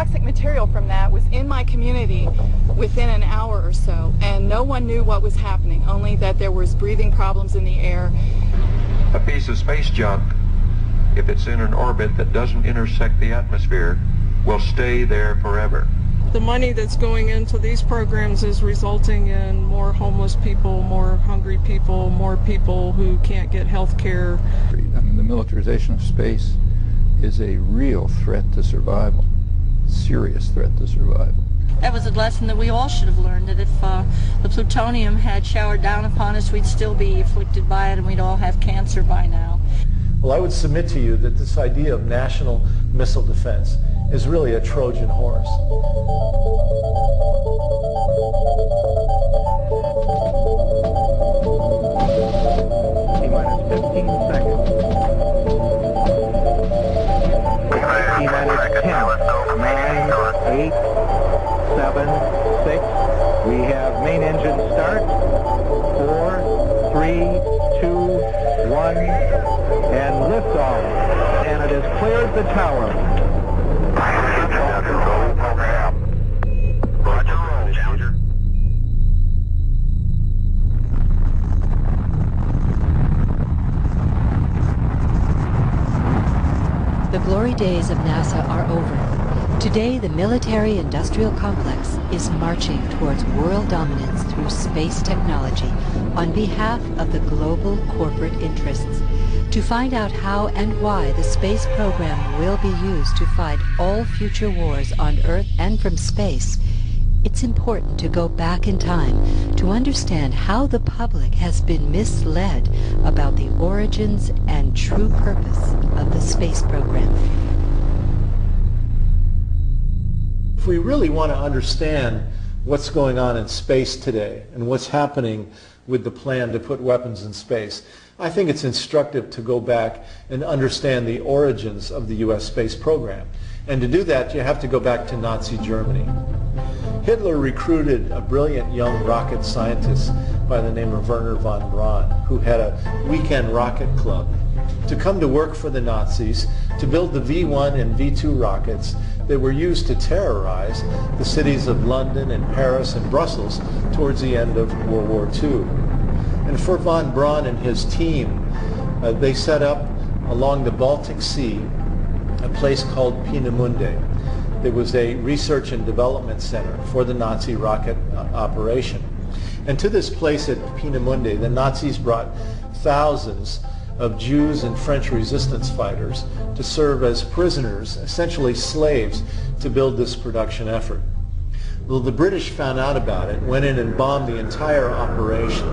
toxic material from that was in my community within an hour or so, and no one knew what was happening, only that there was breathing problems in the air. A piece of space junk, if it's in an orbit that doesn't intersect the atmosphere, will stay there forever. The money that's going into these programs is resulting in more homeless people, more hungry people, more people who can't get health care. I mean, the militarization of space is a real threat to survival, serious threat to survival. That was a lesson that we all should have learned, that if the plutonium had showered down upon us, we'd still be afflicted by it and we'd all have cancer by now. Well, I would submit to you that this idea of national missile defense is really a Trojan horse. T-minus 15 seconds. T-minus 10, 9, 8, 7, 6. We have main engine start. 4, 3, 2, 1, and liftoff. And it has cleared the tower. The glory days of NASA are over. Today, the military-industrial complex is marching towards world dominance through space technology on behalf of the global corporate interests. To find out how and why the space program will be used to fight all future wars on Earth and from space, it's important to go back in time to understand how the public has been misled about the origins and true purpose of the space program. If we really want to understand what's going on in space today and what's happening with the plan to put weapons in space, I think it's instructive to go back and understand the origins of the U.S. space program. And to do that, you have to go back to Nazi Germany. Hitler recruited a brilliant young rocket scientist by the name of Wernher von Braun, who had a weekend rocket club, to come to work for the Nazis to build the V-1 and V-2 rockets that were used to terrorize the cities of London and Paris and Brussels towards the end of World War II. And for von Braun and his team, they set up along the Baltic Sea a place called Peenemünde. It was a research and development center for the Nazi rocket operation. And to this place at Peenemünde, the Nazis brought thousands of Jews and French resistance fighters to serve as prisoners, essentially slaves, to build this production effort. Well, the British found out about it, went in and bombed the entire operation.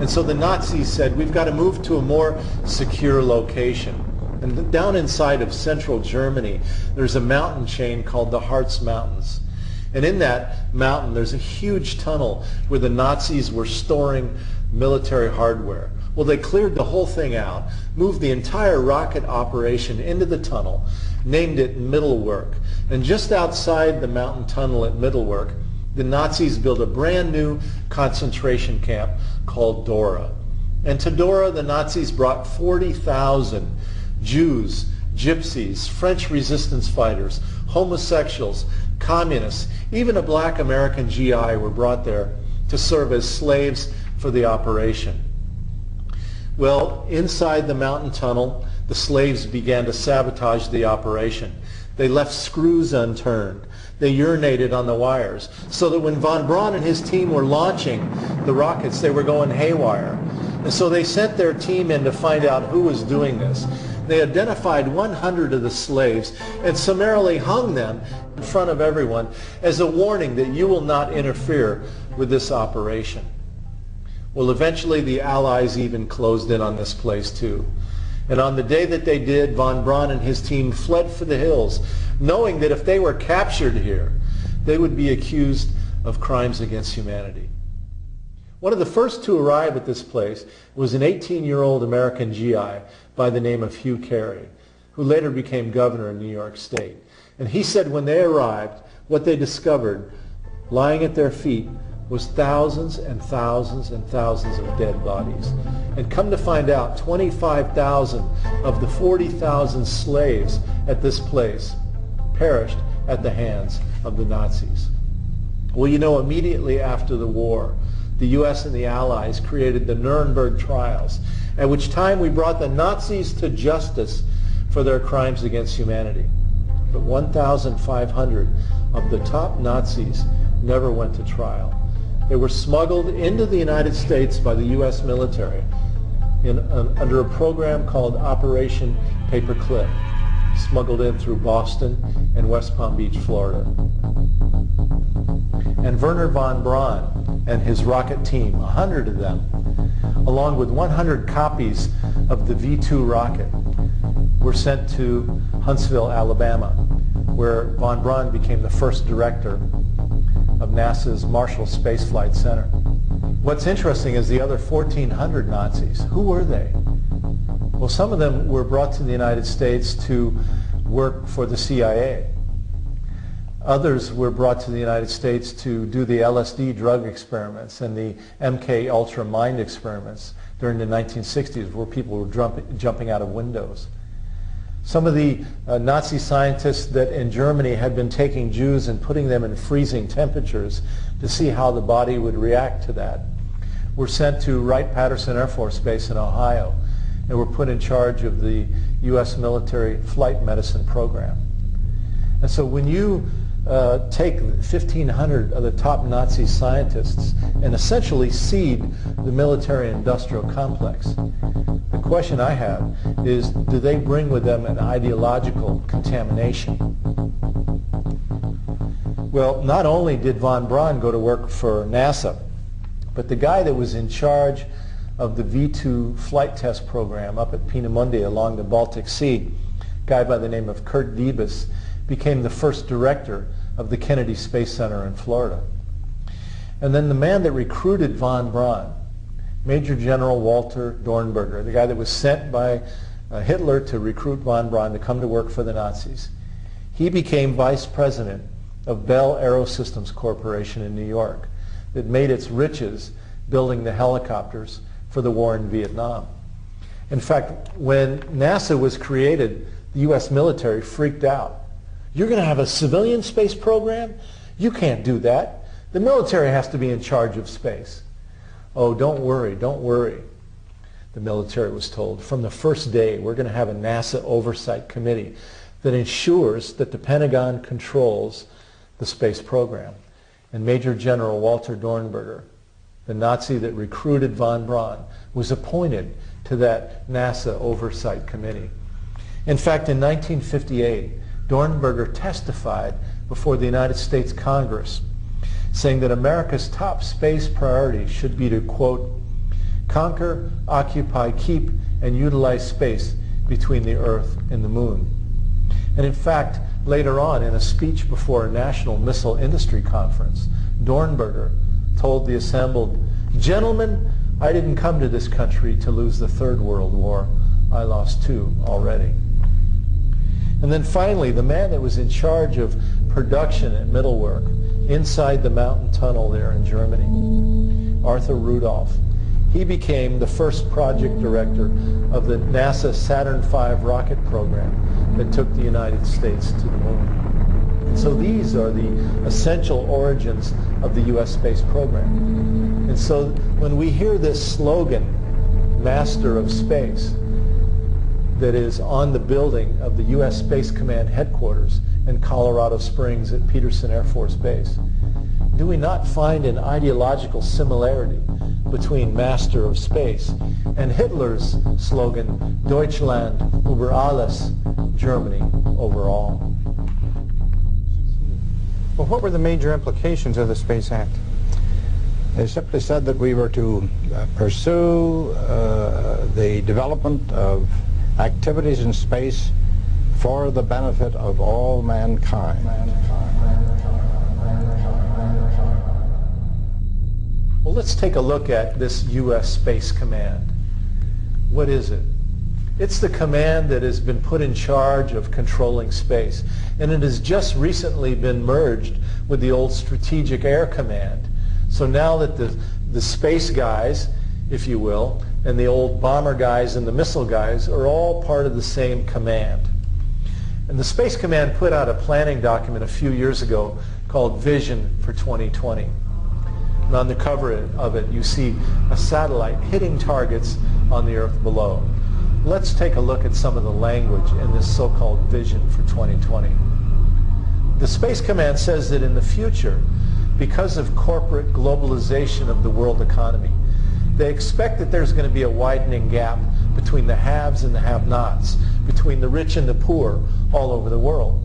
And so the Nazis said, we've got to move to a more secure location. And down inside of central Germany, there's a mountain chain called the Harz Mountains. And in that mountain, there's a huge tunnel where the Nazis were storing military hardware. Well, they cleared the whole thing out, moved the entire rocket operation into the tunnel, named it Mittelwerk. And just outside the mountain tunnel at Mittelwerk, the Nazis built a brand new concentration camp called Dora. And to Dora, the Nazis brought 40,000 Jews, gypsies, French resistance fighters, homosexuals, communists, even a black American GI were brought there to serve as slaves for the operation. Well, inside the mountain tunnel, the slaves began to sabotage the operation. They left screws unturned. They urinated on the wires, so that when von Braun and his team were launching the rockets, they were going haywire. And so they sent their team in to find out who was doing this. They identified 100 of the slaves and summarily hung them in front of everyone as a warning that you will not interfere with this operation. Well, eventually the Allies even closed in on this place too. And on the day that they did, von Braun and his team fled for the hills, knowing that if they were captured here, they would be accused of crimes against humanity. One of the first to arrive at this place was an 18-year-old American GI by the name of Hugh Carey, who later became governor in New York State. And he said when they arrived, what they discovered lying at their feet was thousands and thousands and thousands of dead bodies. And come to find out, 25,000 of the 40,000 slaves at this place perished at the hands of the Nazis. Well, you know, immediately after the war, the U.S. and the Allies created the Nuremberg trials, at which time we brought the Nazis to justice for their crimes against humanity. But 1,500 of the top Nazis never went to trial. They were smuggled into the United States by the U.S. military under a program called Operation Paperclip, smuggled in through Boston and West Palm Beach, Florida. And Wernher von Braun and his rocket team, 100 of them, along with 100 copies of the V-2 rocket, were sent to Huntsville, Alabama, where von Braun became the first director of NASA's Marshall Space Flight Center. What's interesting is the other 1,400 Nazis. Who were they? Well, some of them were brought to the United States to work for the CIA. Others were brought to the United States to do the LSD drug experiments and the MK Ultra mind experiments during the 1960s, where people were jumping out of windows. Some of the Nazi scientists that in Germany had been taking Jews and putting them in freezing temperatures to see how the body would react to that were sent to Wright-Patterson Air Force Base in Ohio and were put in charge of the U.S. military flight medicine program. And so when you take 1,500 of the top Nazi scientists and essentially seed the military-industrial complex, the question I have is, do they bring with them an ideological contamination? Well, not only did von Braun go to work for NASA, but the guy that was in charge of the V-2 flight test program up at Peenemünde along the Baltic Sea, a guy by the name of Kurt Diebes, became the first director of the Kennedy Space Center in Florida. And then the man that recruited von Braun, Major General Walter Dornberger, the guy that was sent by Hitler to recruit von Braun to come to work for the Nazis, he became vice president of Bell Aerosystems Corporation in New York that made its riches building the helicopters for the war in Vietnam. In fact, when NASA was created, the U.S. military freaked out. You're going to have a civilian space program? You can't do that. The military has to be in charge of space. Oh, don't worry, the military was told. From the first day, we're going to have a NASA oversight committee that ensures that the Pentagon controls the space program. And Major General Walter Dornberger, the Nazi that recruited von Braun, was appointed to that NASA oversight committee. In fact, in 1958, Dornberger testified before the United States Congress, saying that America's top space priority should be to, quote, conquer, occupy, keep, and utilize space between the Earth and the Moon. And in fact, later on in a speech before a national missile industry conference, Dornberger told the assembled, "Gentlemen, I didn't come to this country to lose the Third World War. I lost two already." And then finally, the man that was in charge of production at Mittelwerk inside the mountain tunnel there in Germany, Arthur Rudolph, he became the first project director of the NASA Saturn V rocket program that took the United States to the moon. And so these are the essential origins of the U.S. space program. And so when we hear this slogan, Master of Space, that is on the building of the U.S. Space Command headquarters in Colorado Springs at Peterson Air Force Base, do we not find an ideological similarity between Master of Space and Hitler's slogan, Deutschland über alles, Germany over all? Well, what were the major implications of the Space Act? They simply said that we were to pursue the development of activities in space for the benefit of all mankind. Well, let's take a look at this U.S. Space Command. What is it? It's the command that has been put in charge of controlling space, and it has just recently been merged with the old Strategic Air Command. So now that the space guys, if you will, and the old bomber guys and the missile guys are all part of the same command. And the Space Command put out a planning document a few years ago called Vision for 2020. And on the cover of it, you see a satellite hitting targets on the Earth below. Let's take a look at some of the language in this so-called Vision for 2020. The Space Command says that in the future, because of corporate globalization of the world economy, they expect that there's going to be a widening gap between the haves and the have-nots, between the rich and the poor all over the world.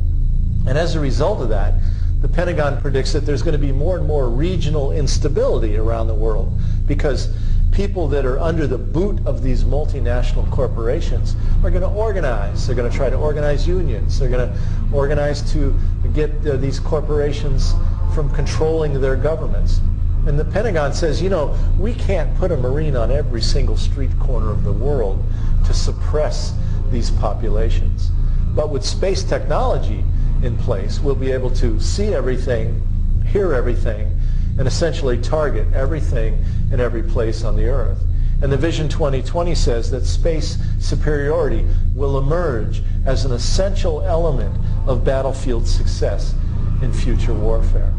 And as a result of that, the Pentagon predicts that there's going to be more and more regional instability around the world because people that are under the boot of these multinational corporations are going to organize. They're going to try to organize unions. They're going to organize to get these corporations from controlling their governments. And the Pentagon says, you know, we can't put a Marine on every single street corner of the world to suppress these populations. But with space technology in place, we'll be able to see everything, hear everything, and essentially target everything in every place on the Earth. And the Vision 2020 says that space superiority will emerge as an essential element of battlefield success in future warfare.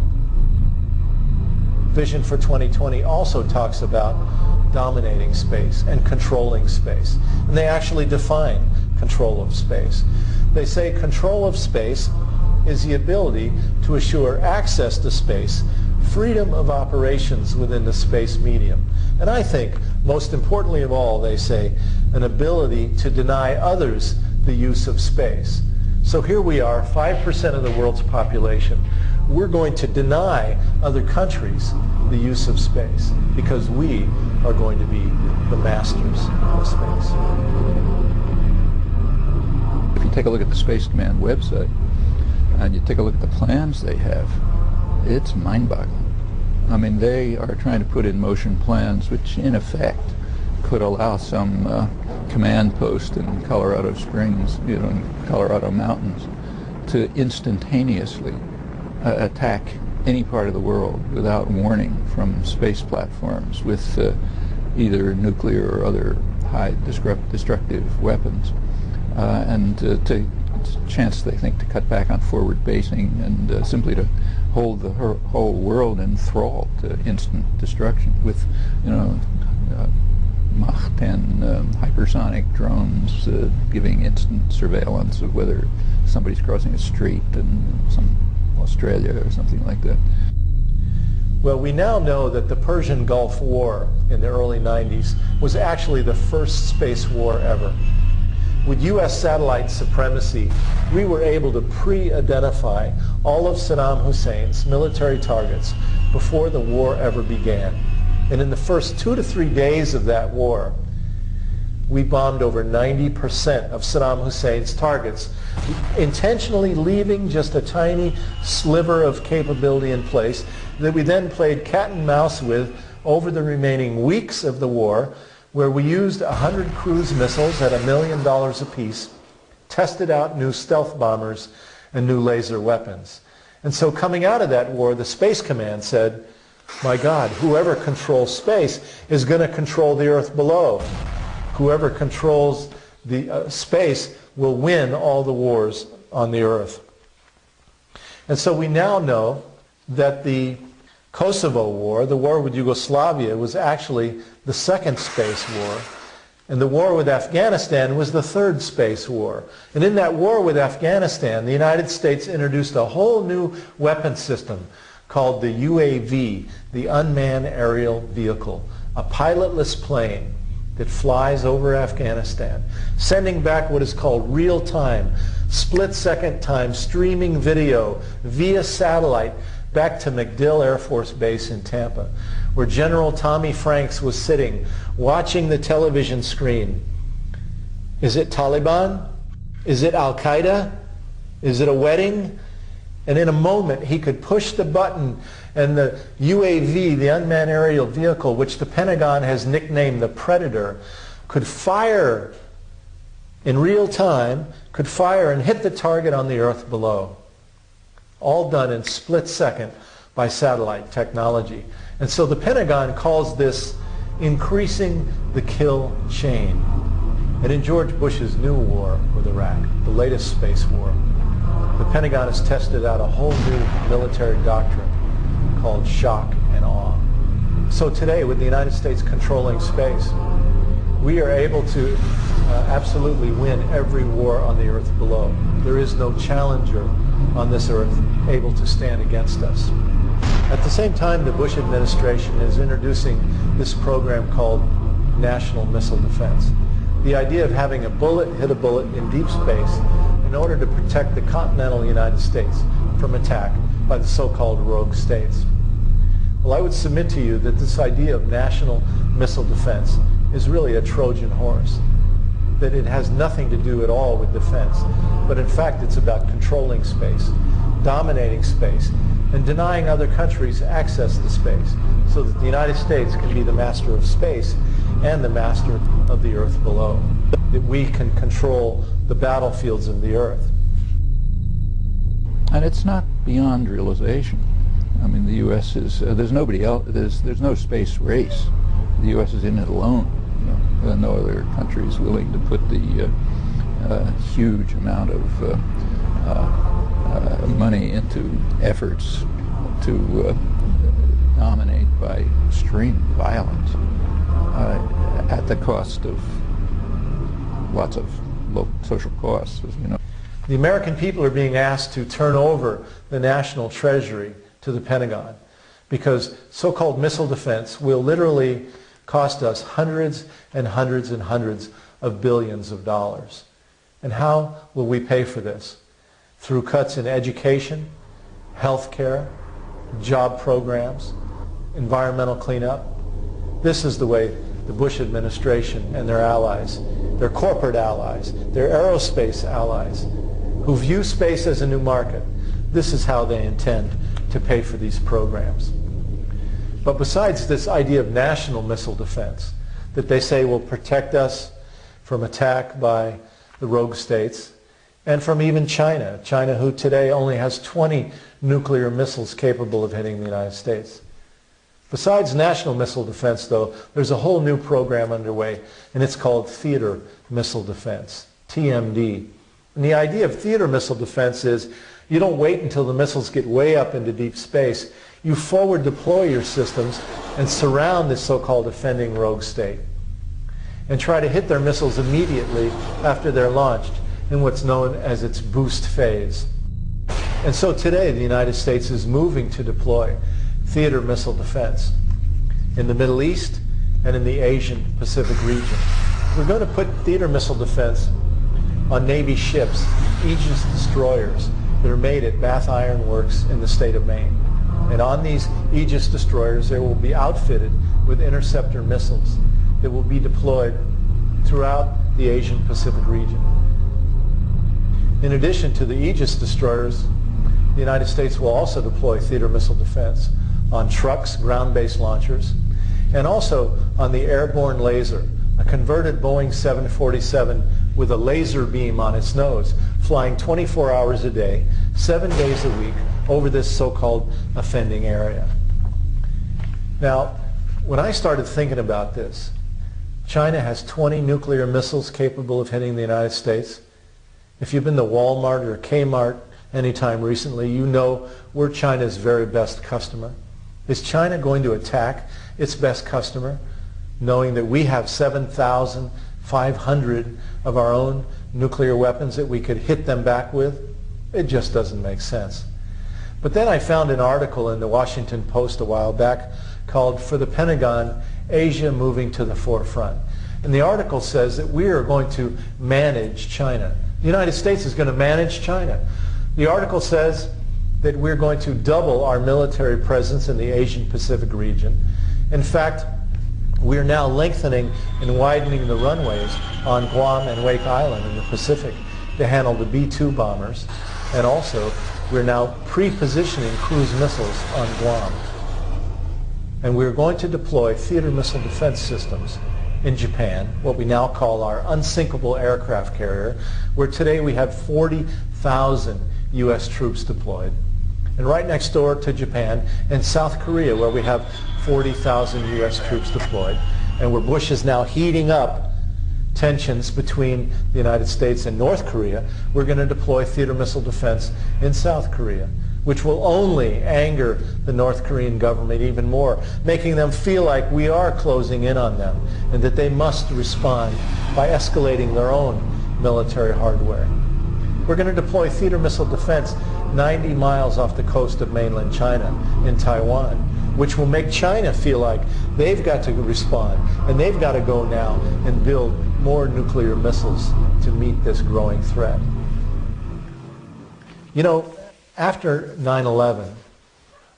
Vision for 2020 also talks about dominating space and controlling space. And they actually define control of space. They say control of space is the ability to assure access to space, freedom of operations within the space medium. And I think, most importantly of all, they say, an ability to deny others the use of space. So here we are, 5% of the world's population. We're going to deny other countries the use of space because we are going to be the masters of space. If you take a look at the Space Command website and you take a look at the plans they have, it's mind-boggling. I mean, they are trying to put in motion plans which, in effect, could allow some command post in Colorado Springs, you know, in Colorado mountains, to instantaneously attack any part of the world without warning from space platforms with either nuclear or other high destructive weapons, and to chance, they think, to cut back on forward basing and simply to hold the whole world in thrall to instant destruction with, you know, Mach 10 hypersonic drones giving instant surveillance of whether somebody's crossing a street in some Australia or something like that. Well, we now know that the Persian Gulf War in the early 90s was actually the first space war ever. With U.S. satellite supremacy, we were able to pre-identify all of Saddam Hussein's military targets before the war ever began. And in the first 2 to 3 days of that war, we bombed over 90% of Saddam Hussein's targets, intentionally leaving just a tiny sliver of capability in place that we then played cat and mouse with over the remaining weeks of the war, where we used 100 cruise missiles at $1 million apiece, tested out new stealth bombers and new laser weapons. And so coming out of that war, the Space Command said, my God, whoever controls space is going to control the Earth below. Whoever controls the space will win all the wars on the Earth. And so we now know that the Kosovo War, the war with Yugoslavia, was actually the second space war. And the war with Afghanistan was the third space war. And in that war with Afghanistan, the United States introduced a whole new weapon system called the UAV, the Unmanned Aerial Vehicle, a pilotless plane that flies over Afghanistan, sending back what is called real-time, split-second time streaming video via satellite back to MacDill Air Force Base in Tampa, where General Tommy Franks was sitting watching the television screen. Is it Taliban? Is it Al-Qaeda? Is it a wedding? And in a moment, he could push the button and the UAV, the Unmanned Aerial Vehicle, which the Pentagon has nicknamed the Predator, could fire in real time, could fire and hit the target on the Earth below. All done in split second by satellite technology. And so the Pentagon calls this increasing the kill chain. And in George Bush's new war with Iraq, the latest space war, the Pentagon has tested out a whole new military doctrine called shock and awe. So today, with the United States controlling space, we are able to absolutely win every war on the earth below. There is no challenger on this earth able to stand against us. At the same time, the Bush administration is introducing this program called National Missile Defense. The idea of having a bullet hit a bullet in deep space in order to protect the continental United States from attack by the so-called rogue states. Well, I would submit to you that this idea of national missile defense is really a Trojan horse, that it has nothing to do at all with defense, but in fact it's about controlling space, dominating space, and denying other countries access to space so that the United States can be the master of space and the master of the earth below, that we can control the battlefields of the earth. And it's not beyond realization. I mean, the U.S. is, there's nobody else, there's no space race. The U.S. is in it alone. You know, no other country is willing to put the huge amount of money into efforts to dominate by extreme violence at the cost of lots of low social costs, as we know. The American people are being asked to turn over the national treasury to the Pentagon because so-called missile defense will literally cost us hundreds and hundreds and hundreds of billions of dollars. And how will we pay for this? Through cuts in education, health care, job programs, environmental cleanup. This is the way the Bush administration and their allies, their corporate allies, their aerospace allies, who view space as a new market, this is how they intend to pay for these programs. But besides this idea of national missile defense that they say will protect us from attack by the rogue states and from even China, China who today only has 20 nuclear missiles capable of hitting the United States. Besides national missile defense, though, there's a whole new program underway, and it's called theater missile defense, TMD. And the idea of theater missile defense is you don't wait until the missiles get way up into deep space. You forward deploy your systems and surround this so-called offending rogue state and try to hit their missiles immediately after they're launched in what's known as its boost phase. And so today the United States is moving to deploy theater missile defense in the Middle East and in the Asian Pacific region. We're going to put theater missile defense on Navy ships, Aegis destroyers that are made at Bath Iron Works in the state of Maine. And on these Aegis destroyers, they will be outfitted with interceptor missiles that will be deployed throughout the Asian Pacific region. In addition to the Aegis destroyers, the United States will also deploy theater missile defense on trucks, ground-based launchers, and also on the airborne laser, a converted Boeing 747 with a laser beam on its nose, flying 24 hours a day, 7 days a week, over this so-called offending area. Now, when I started thinking about this, China has 20 nuclear missiles capable of hitting the United States. If you've been to Walmart or Kmart anytime recently, you know we're China's very best customer. Is China going to attack its best customer, knowing that we have 7,500 of our own nuclear weapons that we could hit them back with? It just doesn't make sense. But then I found an article in the Washington Post a while back called "For the Pentagon, Asia Moving to the Forefront." And the article says that we are going to manage China. The United States is going to manage China. The article says that we're going to double our military presence in the Asian Pacific region. In fact, we're now lengthening and widening the runways on Guam and Wake Island in the Pacific to handle the B-2 bombers. And also, we're now pre-positioning cruise missiles on Guam. And we're going to deploy theater missile defense systems in Japan, what we now call our unsinkable aircraft carrier, where today we have 40,000 U.S. troops deployed. And right next door to Japan, and South Korea, where we have 40,000 U.S. troops deployed, and where Bush is now heating up tensions between the United States and North Korea, we're going to deploy theater missile defense in South Korea, which will only anger the North Korean government even more, making them feel like we are closing in on them and that they must respond by escalating their own military hardware. We're going to deploy theater missile defense 90 miles off the coast of mainland China in Taiwan, which will make China feel like they've got to respond and they've got to go now and build more nuclear missiles to meet this growing threat. You know, after 9/11,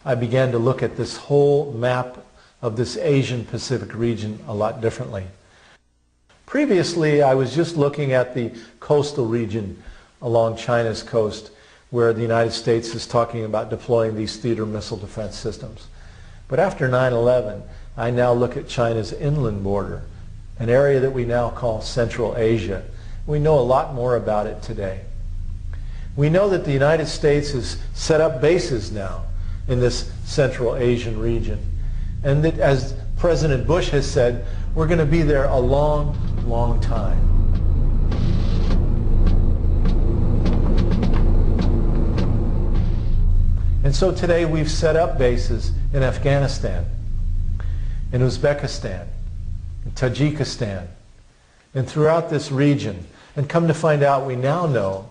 I began to look at this whole map of this Asian Pacific region a lot differently. Previously, I was just looking at the coastal region along China's coast, where the United States is talking about deploying these theater missile defense systems. But after 9/11, I now look at China's inland border, an area that we now call Central Asia. We know a lot more about it today. We know that the United States has set up bases now in this Central Asian region, and that, as President Bush has said, we're going to be there a long, long time. And so today we've set up bases in Afghanistan, in Uzbekistan, in Tajikistan, and throughout this region. And come to find out, we now know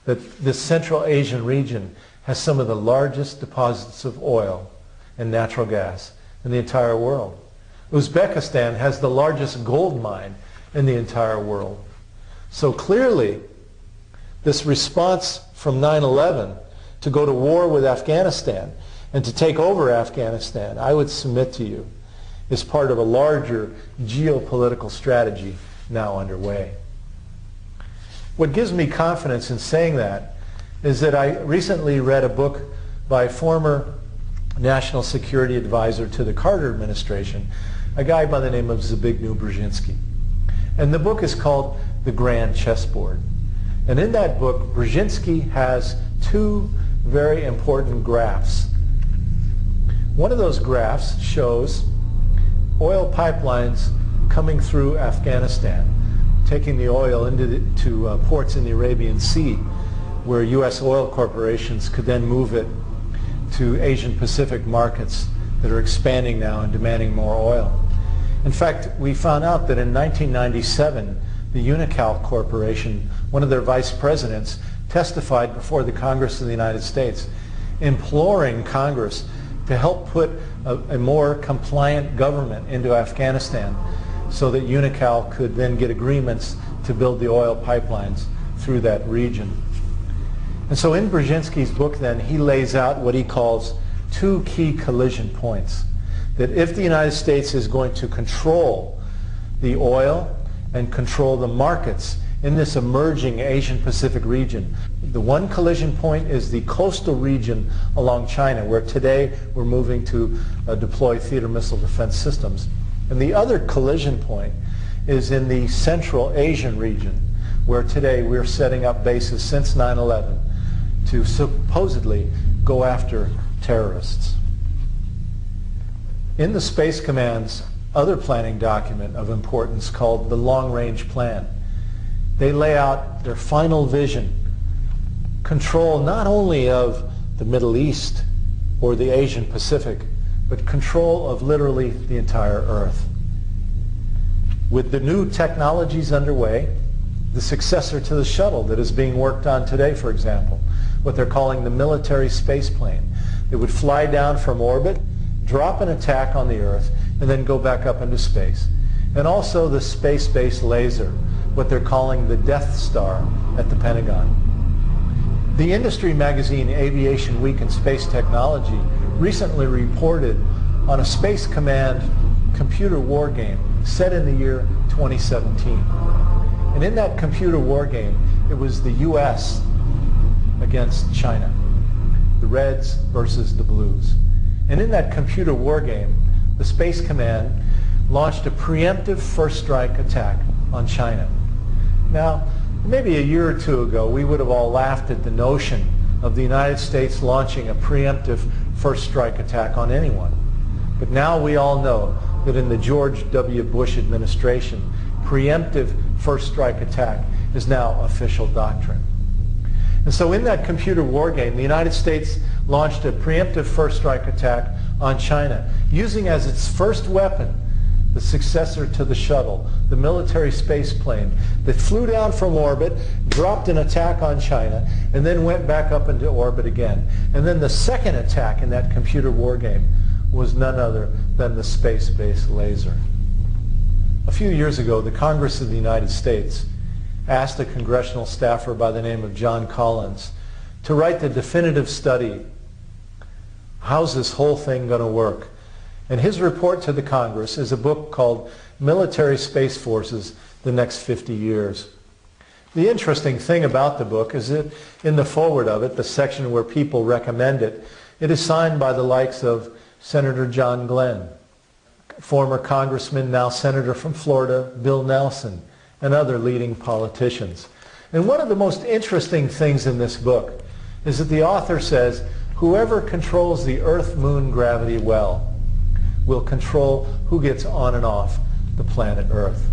that this Central Asian region has some of the largest deposits of oil and natural gas in the entire world. Uzbekistan has the largest gold mine in the entire world. So clearly, this response from 9/11 to go to war with Afghanistan and to take over Afghanistan, I would submit to you, is part of a larger geopolitical strategy now underway. What gives me confidence in saying that is that I recently read a book by former National Security Advisor to the Carter administration, a guy by the name of Zbigniew Brzezinski. And the book is called The Grand Chessboard. And in that book, Brzezinski has two very important graphs. One of those graphs shows oil pipelines coming through Afghanistan, taking the oil into ports in the Arabian Sea, where U.S. oil corporations could then move it to Asian Pacific markets that are expanding now and demanding more oil. In fact, we found out that in 1997, the Unocal Corporation, one of their vice presidents, testified before the Congress of the United States, imploring Congress to help put a more compliant government into Afghanistan so that Unocal could then get agreements to build the oil pipelines through that region. And so in Brzezinski's book then, he lays out what he calls two key collision points. That if the United States is going to control the oil and control the markets in this emerging Asian Pacific region, the one collision point is the coastal region along China, where today we're moving to deploy theater missile defense systems. And the other collision point is in the Central Asian region, where today we're setting up bases since 9/11 to supposedly go after terrorists. In the Space Command's other planning document of importance called the Long Range Plan, they lay out their final vision, control not only of the Middle East or the Asian Pacific, but control of literally the entire Earth. With the new technologies underway, the successor to the shuttle that is being worked on today, for example, what they're calling the military space plane, that would fly down from orbit, drop an attack on the Earth, and then go back up into space. And also the space-based laser, what they're calling the Death Star at the Pentagon. The industry magazine Aviation Week in Space Technology recently reported on a Space Command computer war game set in the year 2017. And in that computer war game, it was the U.S. against China, the Reds versus the Blues. And in that computer war game, the Space Command launched a preemptive first strike attack on China. Now, maybe a year or two ago, we would have all laughed at the notion of the United States launching a preemptive first strike attack on anyone. But now we all know that in the George W. Bush administration, preemptive first strike attack is now official doctrine. And so in that computer war game, the United States launched a preemptive first strike attack on China, using as its first weapon the successor to the shuttle, the military space plane that flew down from orbit, dropped an attack on China, and then went back up into orbit again. And then the second attack in that computer war game was none other than the space-based laser. A few years ago, the Congress of the United States asked a congressional staffer by the name of John Collins to write the definitive study. How's this whole thing going to work? And his report to the Congress is a book called Military Space Forces, the Next 50 Years. The interesting thing about the book is that in the foreword of it, the section where people recommend it, it is signed by the likes of Senator John Glenn, former Congressman, now Senator from Florida, Bill Nelson, and other leading politicians. And one of the most interesting things in this book is that the author says, whoever controls the Earth-Moon gravity well will control who gets on and off the planet Earth.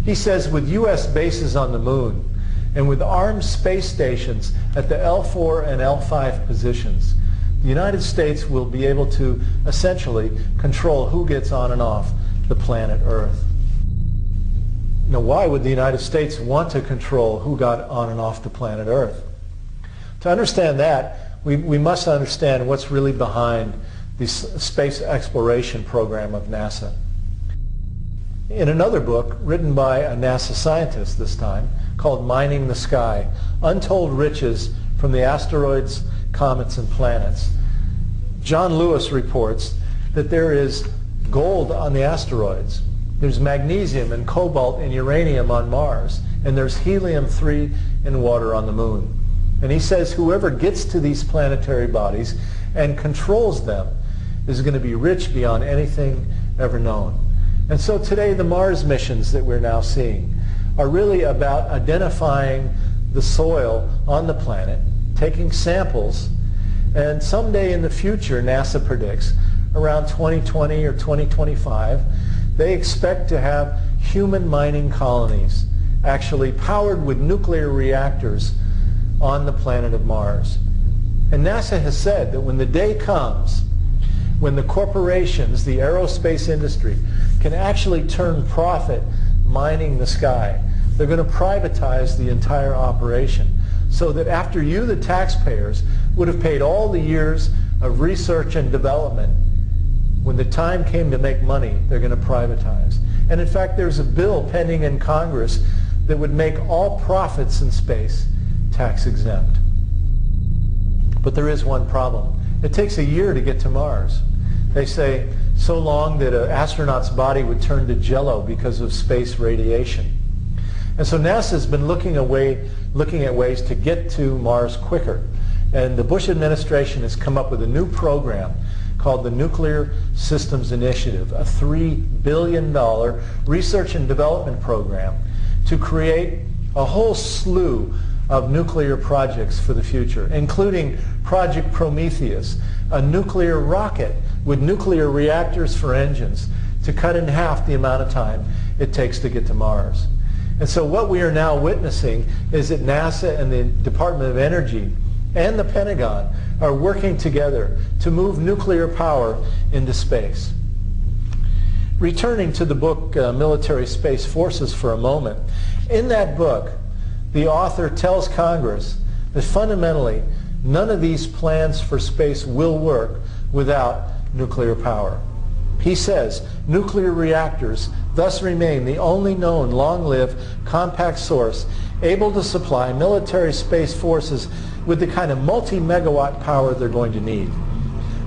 He says with U.S. bases on the moon and with armed space stations at the L4 and L5 positions, the United States will be able to essentially control who gets on and off the planet Earth. Now, why would the United States want to control who got on and off the planet Earth? To understand that, we must understand what's really behind the space exploration program of NASA. In another book, written by a NASA scientist this time, called Mining the Sky, Untold Riches from the Asteroids, Comets, and Planets, John Lewis reports that there is gold on the asteroids, there's magnesium and cobalt and uranium on Mars, and there's helium-3 in water on the moon. And he says whoever gets to these planetary bodies and controls them is going to be rich beyond anything ever known. And so today the Mars missions that we're now seeing are really about identifying the soil on the planet, taking samples, and someday in the future, NASA predicts, around 2020 or 2025, they expect to have human mining colonies actually powered with nuclear reactors on the planet of Mars. And NASA has said that when the day comes when the corporations, the aerospace industry, can actually turn profit mining the sky, they're going to privatize the entire operation so that after you, the taxpayers, would have paid all the years of research and development, when the time came to make money, they're going to privatize. And in fact, there's a bill pending in Congress that would make all profits in space tax exempt. But there is one problem. It takes a year to get to Mars. They say so long that an astronaut's body would turn to jello because of space radiation. And so NASA's been looking at ways to get to Mars quicker. And the Bush administration has come up with a new program called the Nuclear Systems Initiative, a $3 billion research and development program to create a whole slew of nuclear projects for the future, including Project Prometheus, a nuclear rocket with nuclear reactors for engines to cut in half the amount of time it takes to get to Mars. And so what we are now witnessing is that NASA and the Department of Energy and the Pentagon are working together to move nuclear power into space. Returning to the book Military Space Forces for a moment, in that book, the author tells Congress that fundamentally none of these plans for space will work without nuclear power. He says nuclear reactors thus remain the only known long-lived compact source able to supply military space forces with the kind of multi-megawatt power they're going to need.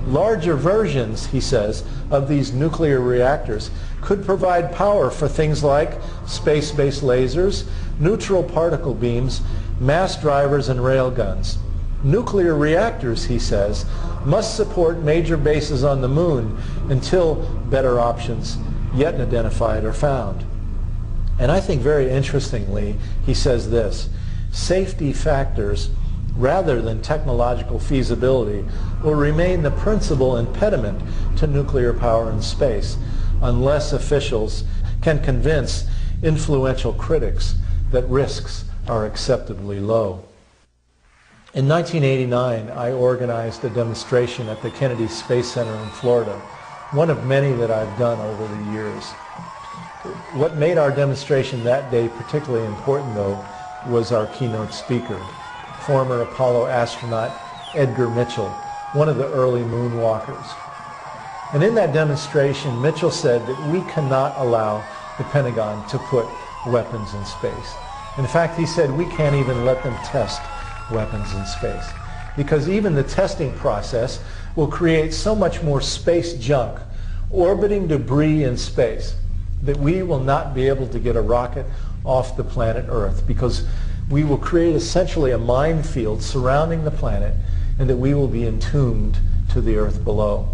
Larger versions, he says, of these nuclear reactors could provide power for things like space-based lasers, neutral particle beams, mass drivers, and railguns. Nuclear reactors, he says, must support major bases on the moon until better options yet identified are found. And I think very interestingly, he says this: safety factors rather than technological feasibility will remain the principal impediment to nuclear power in space unless officials can convince influential critics that risks are acceptably low. In 1989, I organized a demonstration at the Kennedy Space Center in Florida, one of many that I've done over the years. What made our demonstration that day particularly important, though, was our keynote speaker, former Apollo astronaut Edgar Mitchell, one of the early moonwalkers. And in that demonstration, Mitchell said that we cannot allow the Pentagon to put weapons in space. In fact, he said we can't even let them test weapons in space, because even the testing process will create so much more space junk, orbiting debris in space, that we will not be able to get a rocket off the planet Earth, because we will create essentially a minefield surrounding the planet, and that we will be entombed to the Earth below.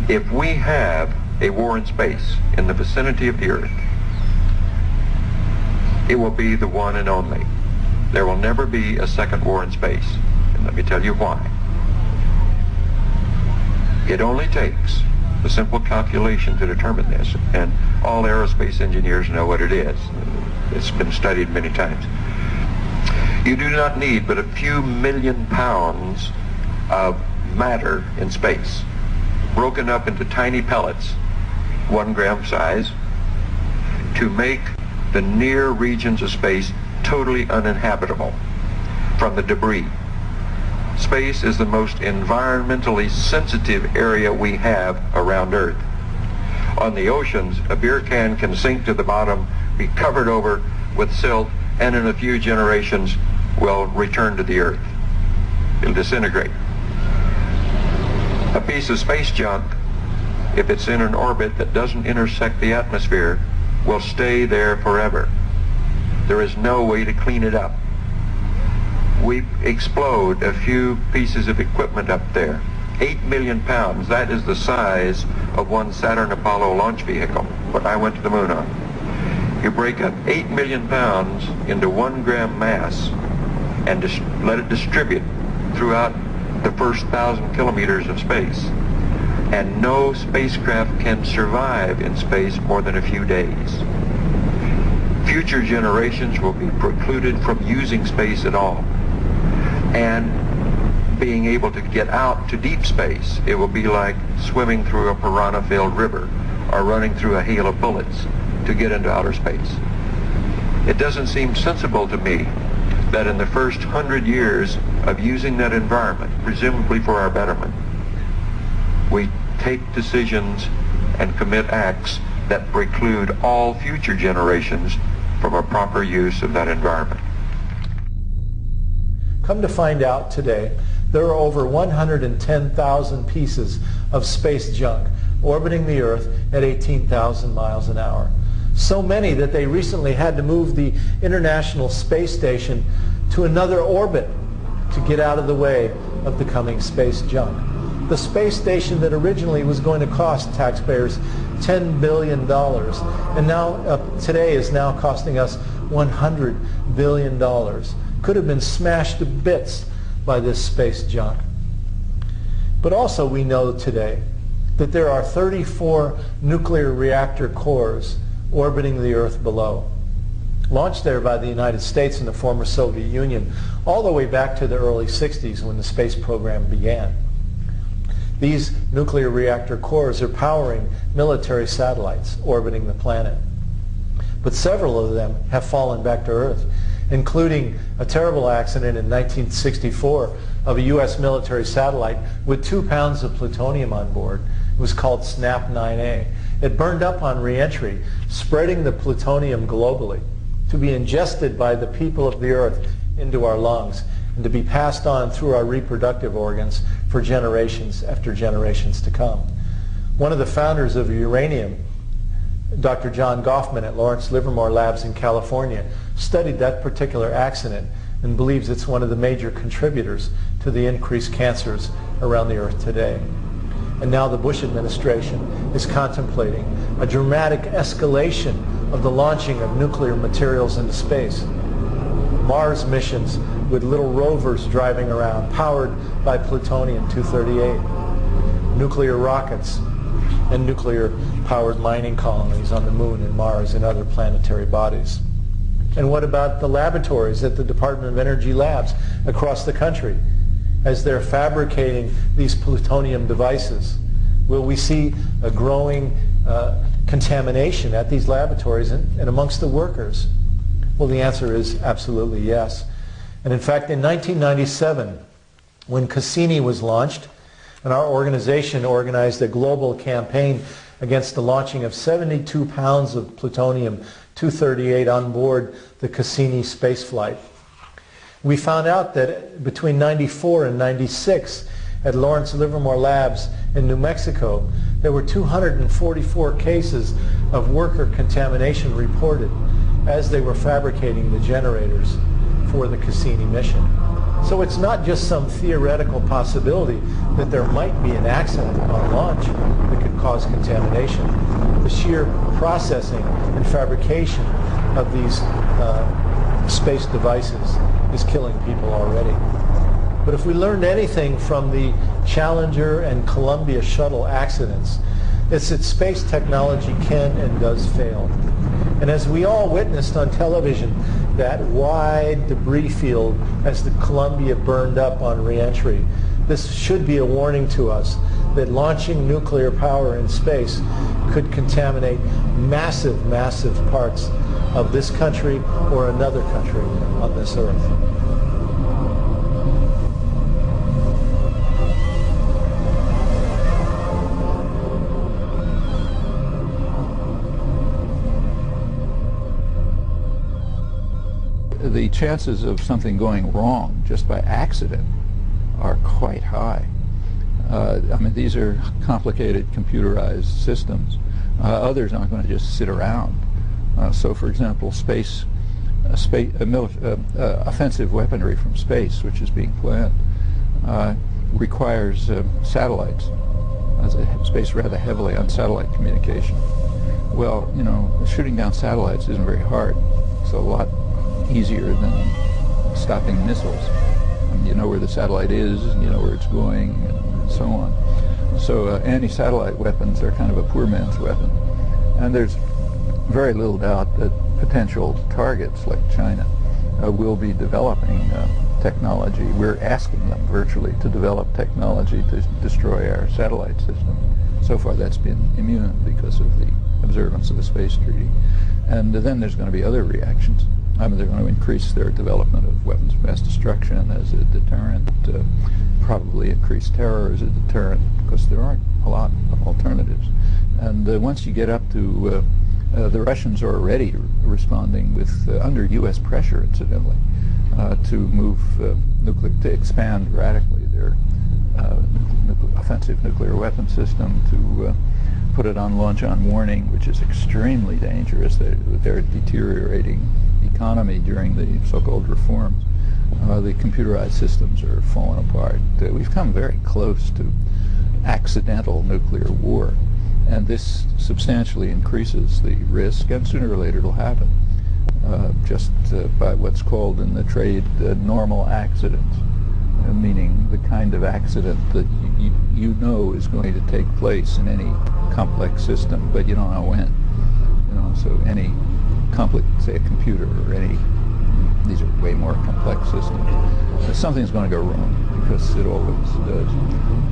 If we have a war in space in the vicinity of the Earth, it will be the one and only. There will never be a second war in space, and let me tell you why. It only takes a simple calculation to determine this, and all aerospace engineers know what it is. It's been studied many times. You do not need but a few million pounds of matter in space, broken up into tiny pellets, 1 gram size, to make the near regions of space totally uninhabitable from the debris. Space is the most environmentally sensitive area we have around Earth. On the oceans, a beer can sink to the bottom, be covered over with silt, and in a few generations will return to the Earth. It'll disintegrate. A piece of space junk, if it's in an orbit that doesn't intersect the atmosphere, will stay there forever. There is no way to clean it up. We explode a few pieces of equipment up there. 8 million pounds, that is the size of one Saturn Apollo launch vehicle, what I went to the moon on. You break up 8 million pounds into 1 gram mass and let it distribute throughout the first 1,000 kilometers of space. And no spacecraft can survive in space more than a few days. Future generations will be precluded from using space at all. And being able to get out to deep space, it will be like swimming through a piranha-filled river or running through a hail of bullets to get into outer space. It doesn't seem sensible to me that in the first 100 years of using that environment, presumably for our betterment, we take decisions and commit acts that preclude all future generations from a proper use of that environment. Come to find out today, there are over 110,000 pieces of space junk orbiting the Earth at 18,000 miles an hour. So many that they recently had to move the International Space Station to another orbit to get out of the way of the coming space junk. The space station that originally was going to cost taxpayers $10 billion, and now today is now costing us $100 billion, could have been smashed to bits by this space junk. But also we know today that there are 34 nuclear reactor cores orbiting the Earth below, launched there by the United States and the former Soviet Union all the way back to the early 60s when the space program began. These nuclear reactor cores are powering military satellites orbiting the planet. But several of them have fallen back to Earth, including a terrible accident in 1964 of a U.S. military satellite with 2 pounds of plutonium on board. It was called SNAP 9A. It burned up on re-entry, spreading the plutonium globally to be ingested by the people of the Earth into our lungs and to be passed on through our reproductive organs for generations after generations to come. One of the founders of uranium, Dr. John Goffman at Lawrence Livermore Labs in California, studied that particular accident and believes it's one of the major contributors to the increased cancers around the Earth today. And now the Bush administration is contemplating a dramatic escalation of the launching of nuclear materials into space. Mars missions with little rovers driving around, powered by plutonium-238. Nuclear rockets and nuclear-powered mining colonies on the Moon and Mars and other planetary bodies. And what about the laboratories at the Department of Energy labs across the country as they're fabricating these plutonium devices? Will we see a growing contamination at these laboratories and amongst the workers? Well, the answer is absolutely yes. And in fact, in 1997, when Cassini was launched, and our organization organized a global campaign against the launching of 72 pounds of plutonium-238 on board the Cassini spaceflight. We found out that between 94 and 96 at Lawrence Livermore Labs in New Mexico, there were 244 cases of worker contamination reported as they were fabricating the generators for the Cassini mission. So it's not just some theoretical possibility that there might be an accident on launch that could cause contamination. The sheer processing and fabrication of these space devices is killing people already. But if we learned anything from the Challenger and Columbia shuttle accidents, it's that space technology can and does fail. And as we all witnessed on television, that wide debris field as the Columbia burned up on re-entry, this should be a warning to us that launching nuclear power in space could contaminate massive, massive parts of this country or another country on this earth. The chances of something going wrong just by accident are quite high. I mean, these are complicated computerized systems. Others aren't going to just sit around. So, for example, offensive weaponry from space, which is being planned, requires satellites. It's based rather heavily on satellite communication. Well, you know, shooting down satellites isn't very hard. It's a lot easier than stopping missiles. I mean, you know where the satellite is, and you know where it's going, and so on. So anti-satellite weapons are kind of a poor man's weapon. And there's very little doubt that potential targets like China will be developing technology. We're asking them virtually to develop technology to destroy our satellite system. So far that's been immune because of the observance of the Space Treaty. And then there's going to be other reactions. I mean, they're going to increase their development of weapons of mass destruction as a deterrent, probably increase terror as a deterrent, because there aren't a lot of alternatives. And once you get up to, the Russians are already responding with, under U.S. pressure, incidentally, to move to expand radically their offensive nuclear weapon system, to put it on launch on warning, which is extremely dangerous. They're deteriorating economy during the so-called reforms. The computerized systems are falling apart. We've come very close to accidental nuclear war, and this substantially increases the risk, and sooner or later it'll happen, just by what's called in the trade normal accidents, meaning the kind of accident that you know is going to take place in any complex system, but you don't know when. You know, so any complex, say a computer or any, these are way more complex systems, something's going to go wrong, because it always does.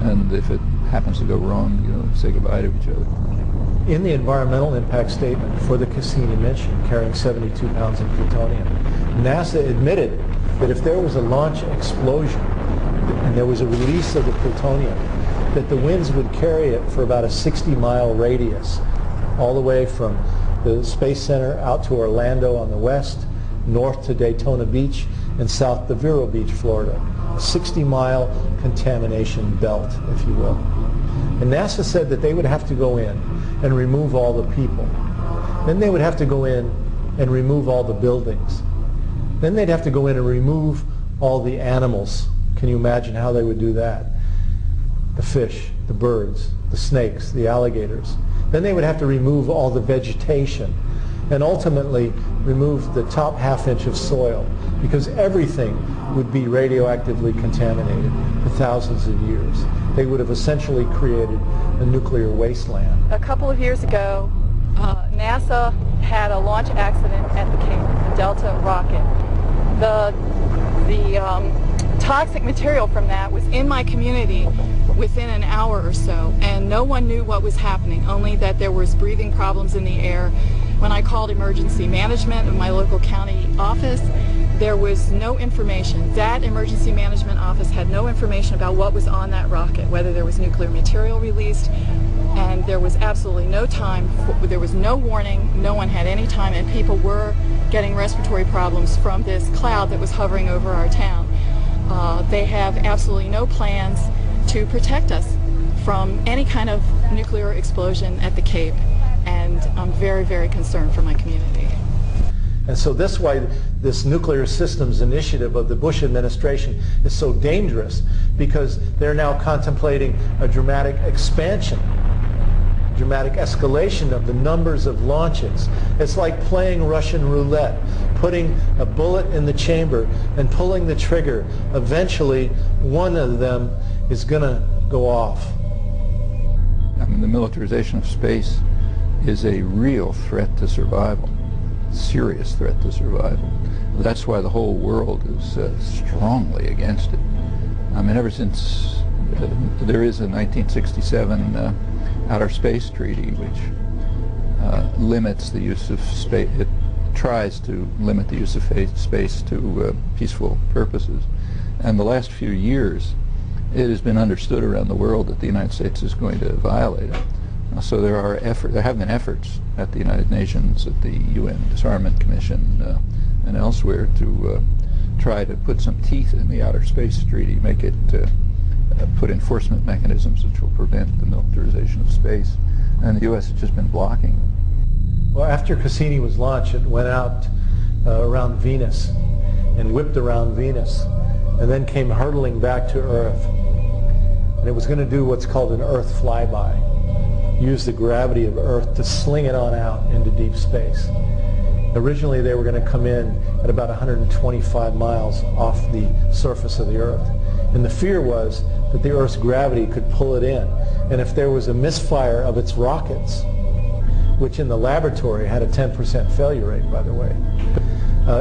And if it happens to go wrong, you know, say goodbye to each other. In the environmental impact statement for the Cassini mission carrying 72 pounds of plutonium, NASA admitted that if there was a launch explosion and there was a release of the plutonium, that the winds would carry it for about a 60-mile radius, all the way from the Space Center out to Orlando on the west, north to Daytona Beach, and south to Vero Beach, Florida. A 60-mile contamination belt, if you will. And NASA said that they would have to go in and remove all the people. Then they would have to go in and remove all the buildings. Then they'd have to go in and remove all the animals. Can you imagine how they would do that? The fish, the birds, the snakes, the alligators. Then they would have to remove all the vegetation and ultimately remove the top half-inch of soil, because everything would be radioactively contaminated for thousands of years. they would have essentially created a nuclear wasteland. A couple of years ago, NASA had a launch accident at the Cape, the Delta rocket. The toxic material from that was in my community within an hour or so, and no one knew what was happening, only that there was breathing problems in the air. When I called emergency management of my local county office, there was no information. That emergency management office had no information about what was on that rocket, whether there was nuclear material released, and there was absolutely no time, there was no warning, no one had any time, and people were getting respiratory problems from this cloud that was hovering over our town. They have absolutely no plans to protect us from any kind of nuclear explosion at the Cape, and I'm very, very concerned for my community. And so that's why this nuclear systems initiative of the Bush administration is so dangerous, because they're now contemplating a dramatic expansion, dramatic escalation of the numbers of launches. It's like playing Russian roulette, putting a bullet in the chamber and pulling the trigger. Eventually, one of them is going to go off. I mean, the militarization of space is a real threat to survival, serious threat to survival. That's why the whole world is strongly against it. I mean, ever since there is a 1967 Outer Space Treaty, which limits the use of space, it tries to limit the use of space to peaceful purposes. And the last few years, it has been understood around the world that the United States is going to violate it. So there have been efforts at the United Nations, at the UN Disarmament Commission, and elsewhere to try to put some teeth in the Outer Space Treaty, make it put enforcement mechanisms which will prevent the militarization of space. And the U.S. has just been blocking them. Well, after Cassini was launched, it went out around Venus and whipped around Venus, and then came hurtling back to Earth. And it was going to do what's called an Earth flyby, use the gravity of Earth to sling it on out into deep space. Originally, they were going to come in at about 125 miles off the surface of the Earth. And the fear was that the Earth's gravity could pull it in. And if there was a misfire of its rockets, which in the laboratory had a 10% failure rate, by the way,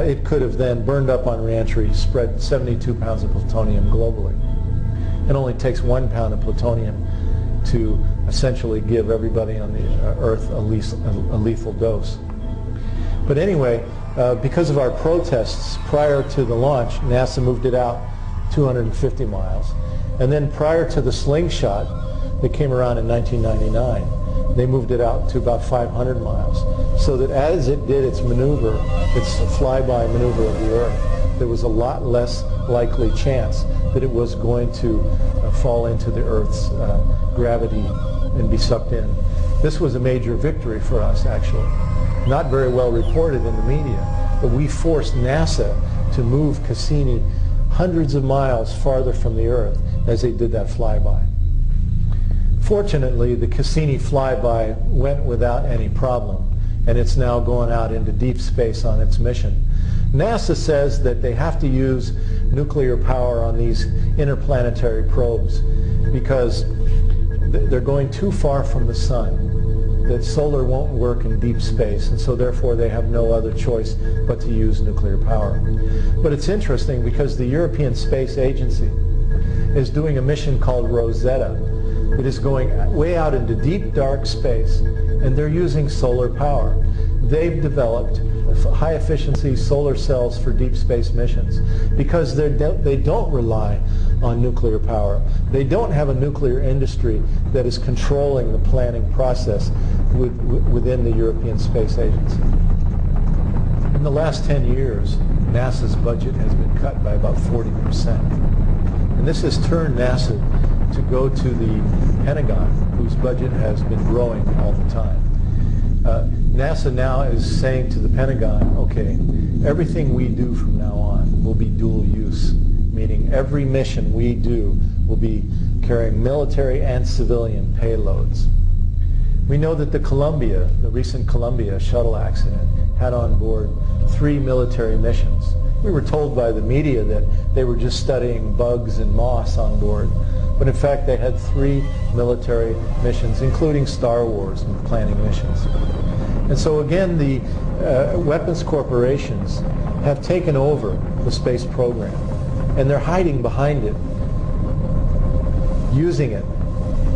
it could have then burned up on reentry, spread 72 pounds of plutonium globally. It only takes 1 pound of plutonium to essentially give everybody on the Earth a lethal dose. But anyway, because of our protests prior to the launch, NASA moved it out 250 miles. And then prior to the slingshot that came around in 1999, they moved it out to about 500 miles. So that as it did its maneuver, its flyby maneuver of the Earth, there was a lot less likely chance that it was going to fall into the Earth's gravity and be sucked in. This was a major victory for us, actually. Not very well reported in the media, but we forced NASA to move Cassini hundreds of miles farther from the Earth as they did that flyby. Fortunately, the Cassini flyby went without any problem, and it's now going out into deep space on its mission. NASA says that they have to use nuclear power on these interplanetary probes because they're going too far from the sun, that solar won't work in deep space, and so therefore they have no other choice but to use nuclear power. But it's interesting because the European Space Agency is doing a mission called Rosetta. It is going way out into deep, dark space, and they're using solar power. They've developed high-efficiency solar cells for deep space missions because they don't rely on nuclear power. They don't have a nuclear industry that is controlling the planning process within the European Space Agency. In the last 10 years, NASA's budget has been cut by about 40%. And this has turned NASA to go to the Pentagon, whose budget has been growing all the time. NASA now is saying to the Pentagon, okay, everything we do from now on will be dual use, meaning every mission we do will be carrying military and civilian payloads. We know that the recent Columbia shuttle accident had on board 3 military missions. We were told by the media that they were just studying bugs and moss on board, but in fact they had 3 military missions, including Star Wars and planning missions. And so again, the weapons corporations have taken over the space program, and they're hiding behind it, using it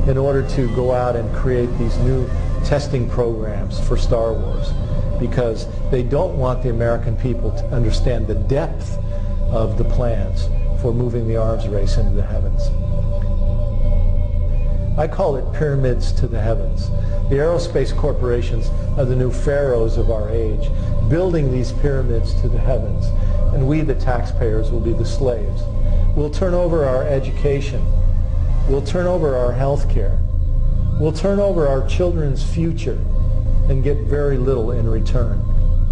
in order to go out and create these new testing programs for Star Wars, because they don't want the American people to understand the depth of the plans for moving the arms race into the heavens. I call it pyramids to the heavens. The aerospace corporations are the new pharaohs of our age, building these pyramids to the heavens, and we, the taxpayers, will be the slaves. We'll turn over our education. We'll turn over our health care. We'll turn over our children's future and get very little in return,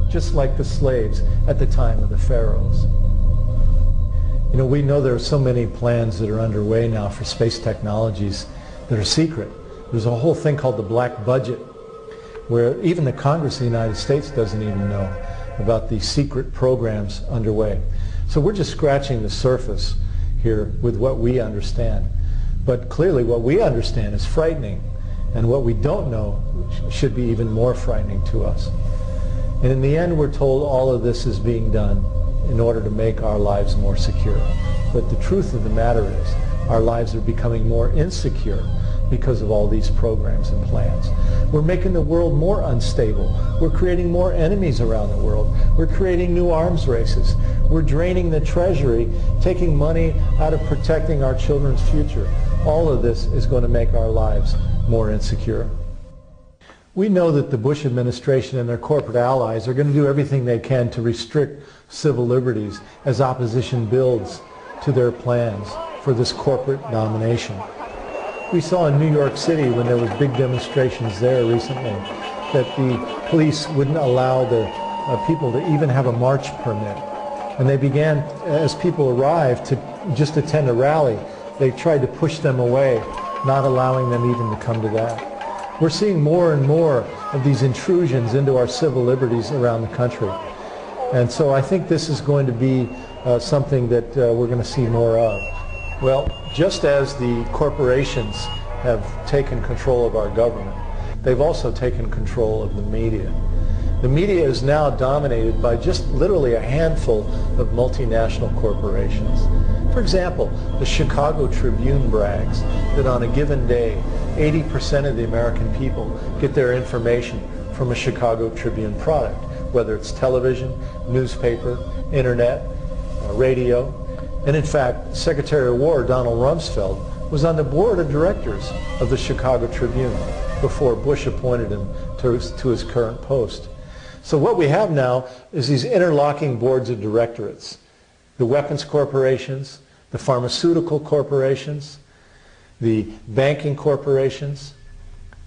just like the slaves at the time of the pharaohs. You know, we know there are so many plans that are underway now for space technologies that are secret. There's a whole thing called the black budget, where even the Congress of the United States doesn't even know about these secret programs underway. So we're just scratching the surface here with what we understand. But clearly what we understand is frightening, and what we don't know should be even more frightening to us. And in the end, we're told all of this is being done in order to make our lives more secure. But the truth of the matter is, our lives are becoming more insecure because of all these programs and plans. We're making the world more unstable. We're creating more enemies around the world. We're creating new arms races. We're draining the treasury, taking money out of protecting our children's future. All of this is going to make our lives more insecure. We know that the Bush administration and their corporate allies are going to do everything they can to restrict civil liberties as opposition builds to their plans for this corporate domination. We saw in New York City, when there was big demonstrations there recently, that the police wouldn't allow the people to even have a march permit. And they began, as people arrived to just attend a rally, they tried to push them away, not allowing them even to come to that. We're seeing more and more of these intrusions into our civil liberties around the country. And so I think this is going to be something that we're going to see more of. Well, just as the corporations have taken control of our government, they've also taken control of the media. The media is now dominated by just literally a handful of multinational corporations. For example, the Chicago Tribune brags that on a given day, 80% of the American people get their information from a Chicago Tribune product, whether it's television, newspaper, internet, radio. And in fact, Secretary of War Donald Rumsfeld was on the board of directors of the Chicago Tribune before Bush appointed him to his current post. So what we have now is these interlocking boards of directorates. The weapons corporations, the pharmaceutical corporations, the banking corporations,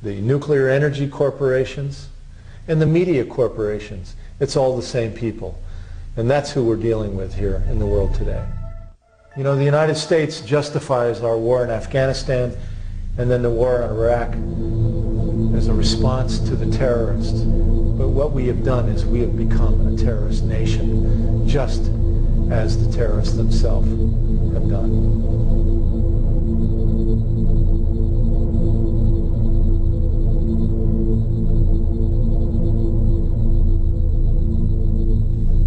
the nuclear energy corporations, and the media corporations. It's all the same people. And that's who we're dealing with here in the world today. You know, the United States justifies our war in Afghanistan and then the war in Iraq as a response to the terrorists. But what we have done is we have become a terrorist nation, just as the terrorists themselves have done.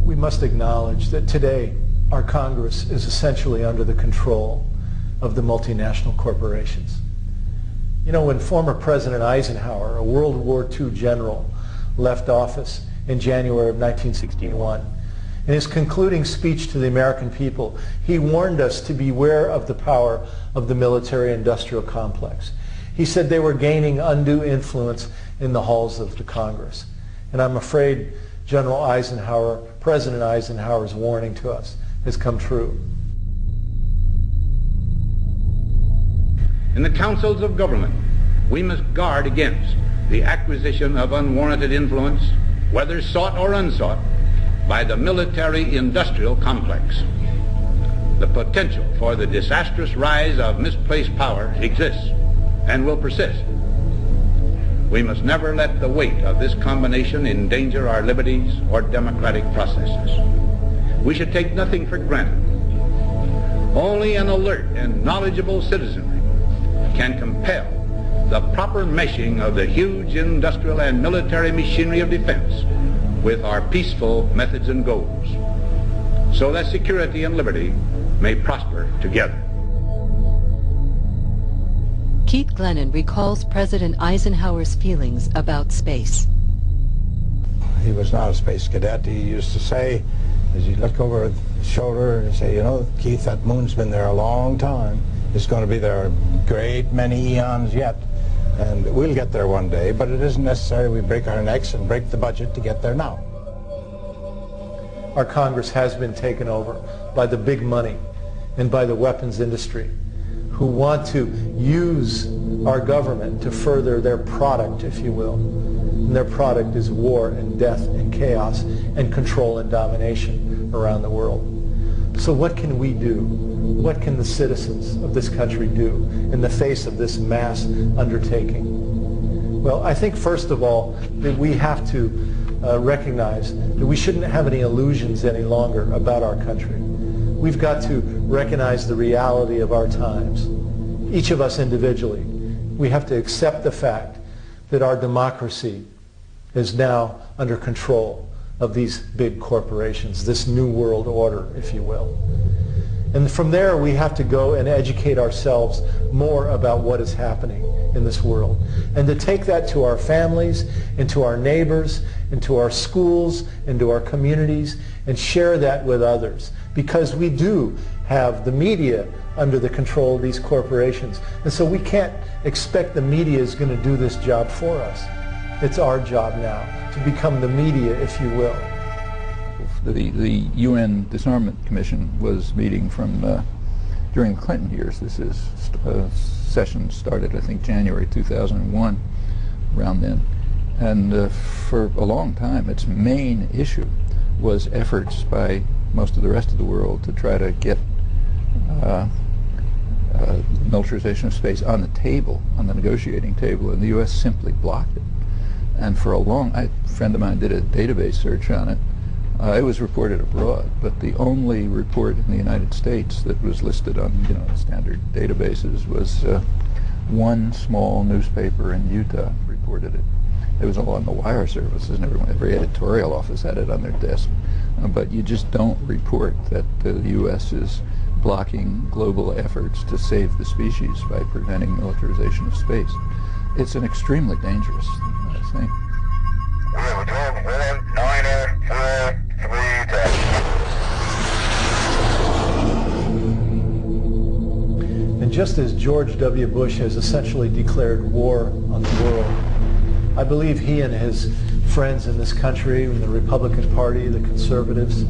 We must acknowledge that today our Congress is essentially under the control of the multinational corporations. You know, when former President Eisenhower, a World War II general, left office in January of 1961, in his concluding speech to the American people, he warned us to beware of the power of the military-industrial complex. He said they were gaining undue influence in the halls of the Congress. And I'm afraid General Eisenhower, President Eisenhower's warning to us has come true. In the councils of government, we must guard against the acquisition of unwarranted influence, whether sought or unsought, by the military-industrial complex. The potential for the disastrous rise of misplaced power exists and will persist. We must never let the weight of this combination endanger our liberties or democratic processes. We should take nothing for granted. Only an alert and knowledgeable citizenry can compel the proper meshing of the huge industrial and military machinery of defense with our peaceful methods and goals, so that security and liberty may prosper together. Keith Glennon recalls President Eisenhower's feelings about space. He was not a space cadet. He used to say, as he'd look over his shoulder and say, you know, Keith, that moon's been there a long time. It's going to be there a great many eons yet. And we'll get there one day, but it isn't necessary we break our necks and break the budget to get there now. Our Congress has been taken over by the big money and by the weapons industry, who want to use our government to further their product, if you will. And their product is war and death and chaos and control and domination around the world. So what can we do? What can the citizens of this country do in the face of this mass undertaking? Well, I think first of all that we have to recognize that we shouldn't have any illusions any longer about our country. We've got to recognize the reality of our times. Each of us individually, we have to accept the fact that our democracy is now under control of these big corporations, this new world order, if you will. And from there, we have to go and educate ourselves more about what is happening in this world. And to take that to our families, and to our neighbors, and to our schools, and to our communities, and share that with others. Because we do have the media under the control of these corporations. And so we can't expect the media is going to do this job for us. It's our job now to become the media, if you will. The UN Disarmament Commission was meeting during the Clinton years. This is session started, I think, January 2001, around then. And for a long time, its main issue was efforts by most of the rest of the world to try to get militarization of space on the table, on the negotiating table, and the U.S. simply blocked it. And for a friend of mine did a database search on it. It was reported abroad, but the only report in the United States that was listed on, standard databases was one small newspaper in Utah reported it. It was all on the wire services, and every editorial office had it on their desk. But you just don't report that the U.S. is blocking global efforts to save the species by preventing militarization of space. It's an extremely dangerous thing. And just as George W. Bush has essentially declared war on the world, I believe he and his friends in this country, in the Republican Party, the conservatives,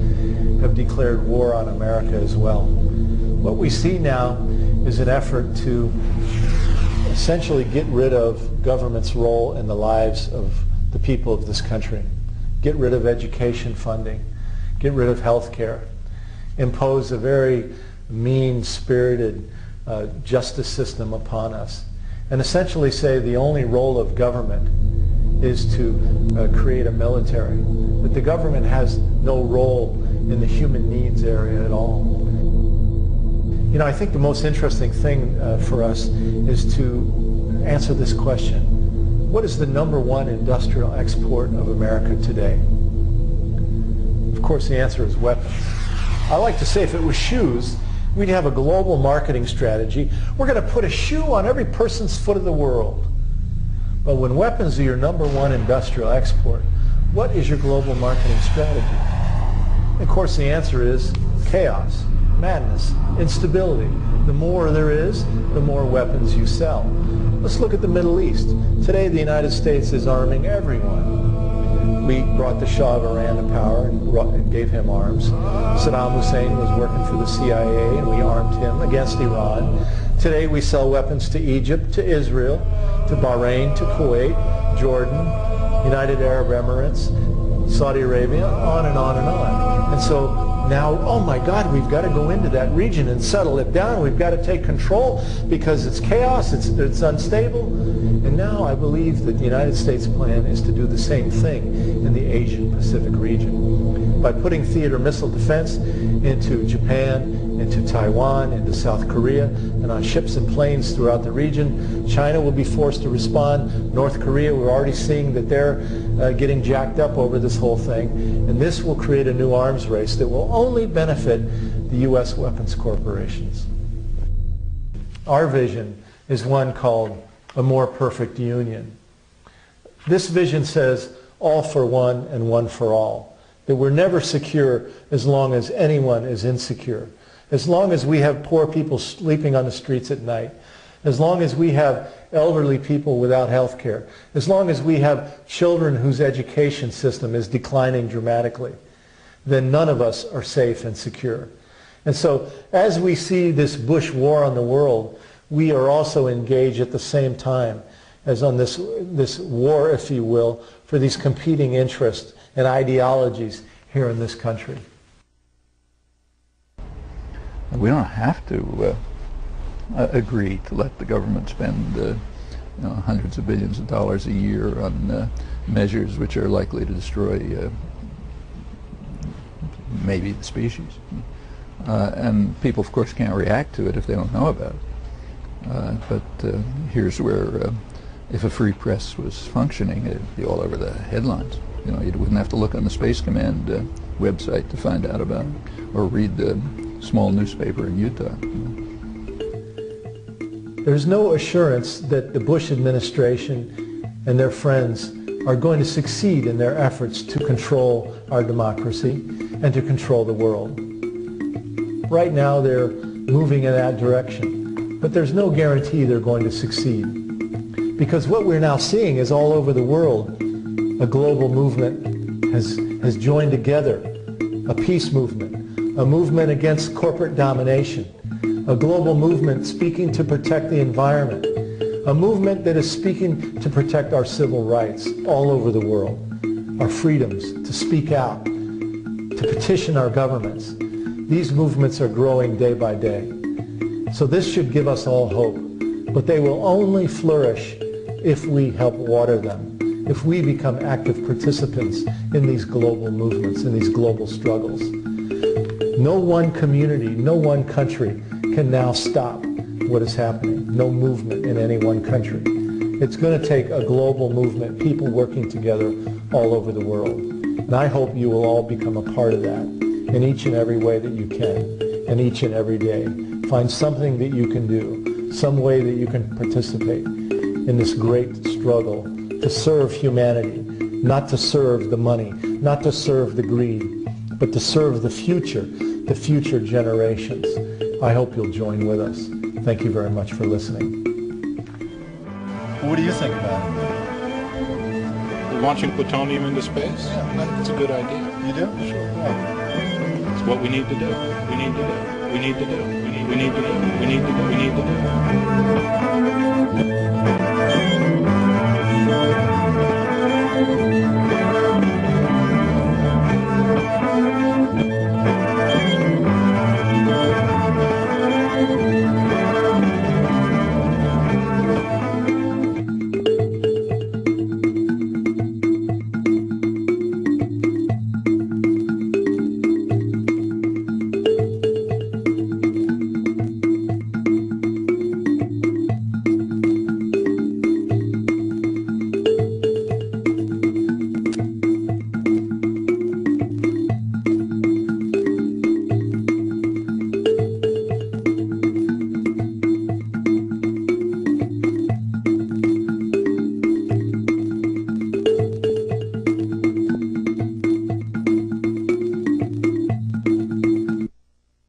have declared war on America as well. What we see now is an effort to essentially get rid of government's role in the lives of the people of this country. Get rid of education funding, get rid of health care, impose a very mean-spirited justice system upon us, and essentially say the only role of government is to create a military, that the government has no role in the human needs area at all. I think the most interesting thing for us is to answer this question. What is the #1 industrial export of America today? Of course, the answer is weapons. I like to say if it was shoes, we'd have a global marketing strategy. We're going to put a shoe on every person's foot of the world. But when weapons are your #1 industrial export, what is your global marketing strategy? Of course, the answer is chaos, madness, instability. The more there is, the more weapons you sell. Let's look at the Middle East. Today, the United States is arming everyone. We brought the Shah of Iran to power and gave him arms. Saddam Hussein was working for the CIA, and we armed him against Iran. Today, we sell weapons to Egypt, to Israel, to Bahrain, to Kuwait, Jordan, United Arab Emirates, Saudi Arabia, on and on and on. And so now, oh my God, we've got to go into that region and settle it down. We've got to take control because it's chaos, it's unstable. And now I believe that the United States plan is to do the same thing in the Asian Pacific region by putting theater missile defense into Japan, into Taiwan, into South Korea, and on ships and planes throughout the region. China will be forced to respond. North Korea, we're already seeing that they're getting jacked up over this whole thing. And this will create a new arms race that will only benefit the U.S. weapons corporations. Our vision is one called a more perfect union. This vision says all for one and one for all. That we're never secure as long as anyone is insecure. As long as we have poor people sleeping on the streets at night. As long as we have elderly people without health care. As long as we have children whose education system is declining dramatically. Then none of us are safe and secure. And so as we see this Bush war on the world, we are also engaged at the same time as on this war, if you will, for these competing interests and ideologies here in this country. We don't have to agree to let the government spend hundreds of billions of dollars a year on measures which are likely to destroy maybe the species. And people, of course, can't react to it if they don't know about it. But here's where, if a free press was functioning, it'd be all over the headlines. You know, you wouldn't have to look on the Space Command website to find out about it, or read the small newspaper in Utah. There's no assurance that the Bush administration and their friends are going to succeed in their efforts to control our democracy and to control the world. Right now they're moving in that direction, but there's no guarantee they're going to succeed. Because what we're now seeing is all over the world, a global movement has joined together, a peace movement, a movement against corporate domination, a global movement speaking to protect the environment, a movement that is speaking to protect our civil rights all over the world, our freedoms to speak out, to petition our governments. These movements are growing day by day. So this should give us all hope, but they will only flourish if we help water them, if we become active participants in these global movements, in these global struggles. No one community, no one country can now stop what is happening. No movement in any one country. It's going to take a global movement, people working together all over the world. And I hope you will all become a part of that in each and every way that you can, and each and every day. Find something that you can do, some way that you can participate in this great struggle to serve humanity, not to serve the money, not to serve the greed, but to serve the future generations. I hope you'll join with us. Thank you very much for listening. What do you think about it? Launching plutonium into space? Yeah, it's a good idea. You do? Sure. Yeah. It's what we need to do. We need to do. We need to do. We need to do. We need to do. We need to do.